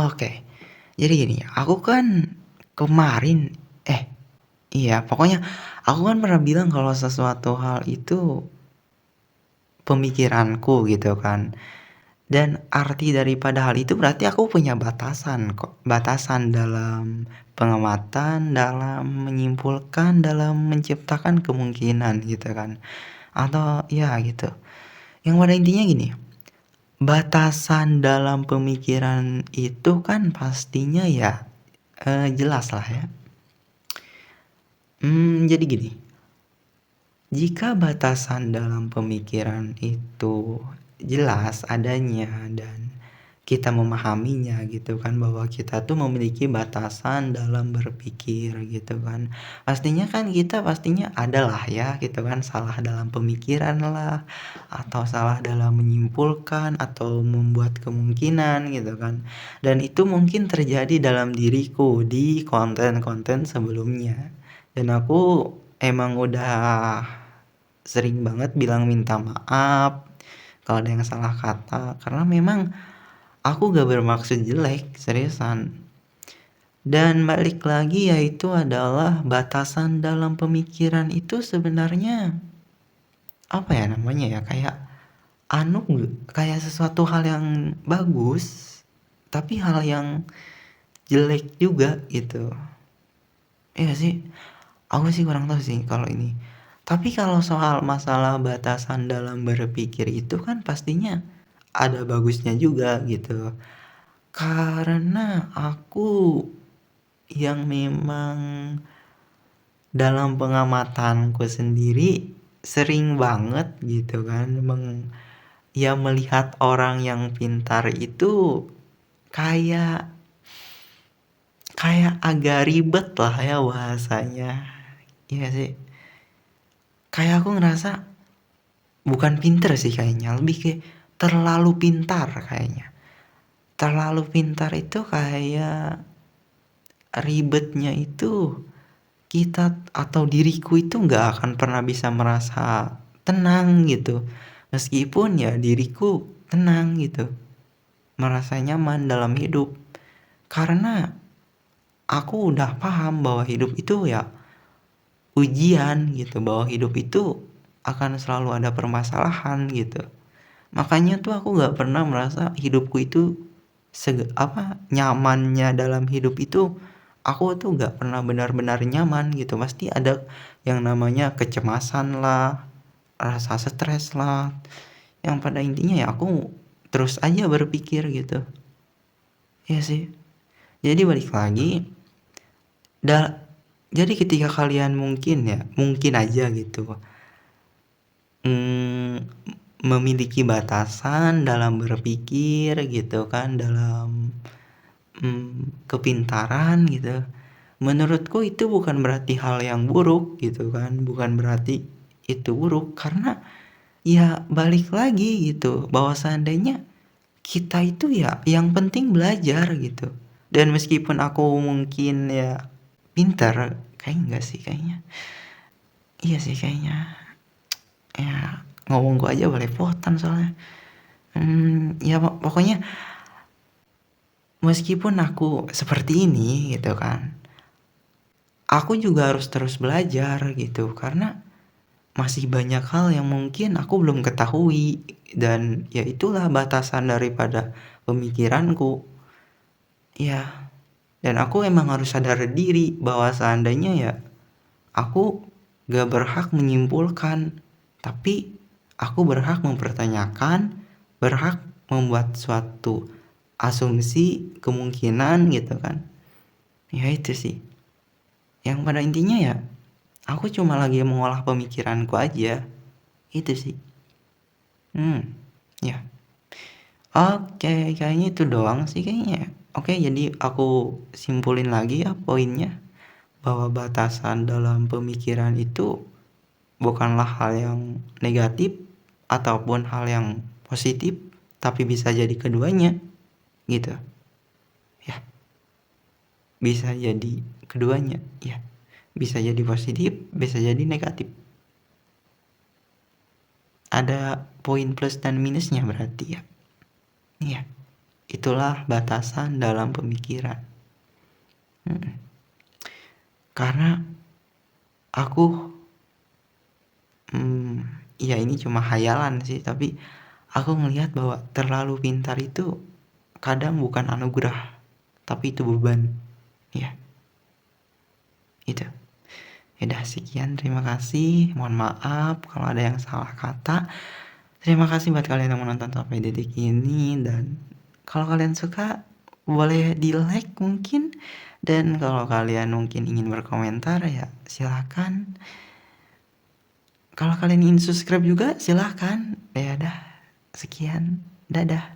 Oke. Jadi gini, aku kan kemarin iya, pokoknya aku kan pernah bilang kalau sesuatu hal itu pemikiranku gitu kan. Dan arti daripada hal itu berarti aku punya batasan kok. Batasan dalam pengamatan, dalam menyimpulkan, dalam menciptakan kemungkinan gitu kan. Atau ya gitu. Yang pada intinya gini, batasan dalam pemikiran itu kan pastinya ya jelas lah ya. Jadi gini, jika batasan dalam pemikiran itu jelas adanya dan kita memahaminya gitu kan, bahwa kita tuh memiliki batasan dalam berpikir gitu kan. Pastinya kan kita pastinya adalah ya gitu kan, salah dalam pemikiran lah, atau salah dalam menyimpulkan atau membuat kemungkinan gitu kan. Dan itu mungkin terjadi dalam diriku di konten-konten sebelumnya. Dan aku emang udah sering banget bilang minta maaf kalau ada yang salah kata, karena memang aku gak bermaksud jelek, seriusan. Dan balik lagi yaitu adalah batasan dalam pemikiran itu sebenarnya apa ya namanya ya, kayak sesuatu hal yang bagus, tapi hal yang jelek juga gitu. Iya sih, aku sih kurang tahu sih kalau ini. Tapi kalau soal masalah batasan dalam berpikir itu kan pastinya ada bagusnya juga gitu. Karena aku yang memang dalam pengamatanku sendiri sering banget gitu kan ya melihat orang yang pintar itu kayak kayak agak ribet lah ya bahasanya. Iya sih. Kayak aku ngerasa bukan pinter sih kayaknya, lebih kayak terlalu pintar kayaknya. Terlalu pintar itu kayak ribetnya itu kita atau diriku itu nggak akan pernah bisa merasa tenang gitu. Meskipun ya diriku tenang gitu, merasa nyaman dalam hidup. Karena aku udah paham bahwa hidup itu ya ujian gitu, bahwa hidup itu akan selalu ada permasalahan gitu. Makanya tuh aku nggak pernah merasa hidupku itu nyamannya dalam hidup itu, aku tuh nggak pernah benar-benar nyaman gitu. Pasti ada yang namanya kecemasan lah, rasa stres lah, yang pada intinya ya aku terus aja berpikir gitu. Ya sih. Jadi balik lagi, jadi ketika kalian mungkin aja gitu memiliki batasan dalam berpikir gitu kan, dalam kepintaran gitu. Menurutku itu bukan berarti hal yang buruk gitu kan, bukan berarti itu buruk, karena ya balik lagi gitu, bahwa seandainya kita itu ya yang penting belajar gitu. Dan meskipun aku mungkin ya pintar, enggak sih kayaknya. Iya sih kayaknya. Ya ngomong gua aja belepotan soalnya. Ya pokoknya meskipun aku seperti ini gitu kan, aku juga harus terus belajar gitu, karena masih banyak hal yang mungkin aku belum ketahui, dan ya itulah batasan daripada pemikiranku. Ya, dan aku emang harus sadar diri bahwa seandainya ya aku gak berhak menyimpulkan, tapi aku berhak mempertanyakan, berhak membuat suatu asumsi, kemungkinan gitu kan. Ya itu sih. Yang pada intinya ya aku cuma lagi mengolah pemikiranku aja. Itu sih. Ya. Oke, kayaknya itu doang sih kayaknya. Oke, jadi aku simpulin lagi ya poinnya, bahwa batasan dalam pemikiran itu bukanlah hal yang negatif ataupun hal yang positif, tapi bisa jadi keduanya gitu. Ya, bisa jadi keduanya ya. Bisa jadi positif, bisa jadi negatif. Ada poin plus dan minusnya berarti ya. Iya. Itulah batasan dalam pemikiran. Karena aku, ya ini cuma hayalan sih, tapi aku ngelihat bahwa terlalu pintar itu kadang bukan anugerah, tapi itu beban. Ya, itu. Ya udah sekian, terima kasih. Mohon maaf kalau ada yang salah kata. Terima kasih buat kalian yang menonton sampai detik ini, dan kalau kalian suka boleh di-like mungkin, dan kalau kalian mungkin ingin berkomentar ya silakan. Kalau kalian ingin subscribe juga silakan. Ya udah, sekian. Dadah.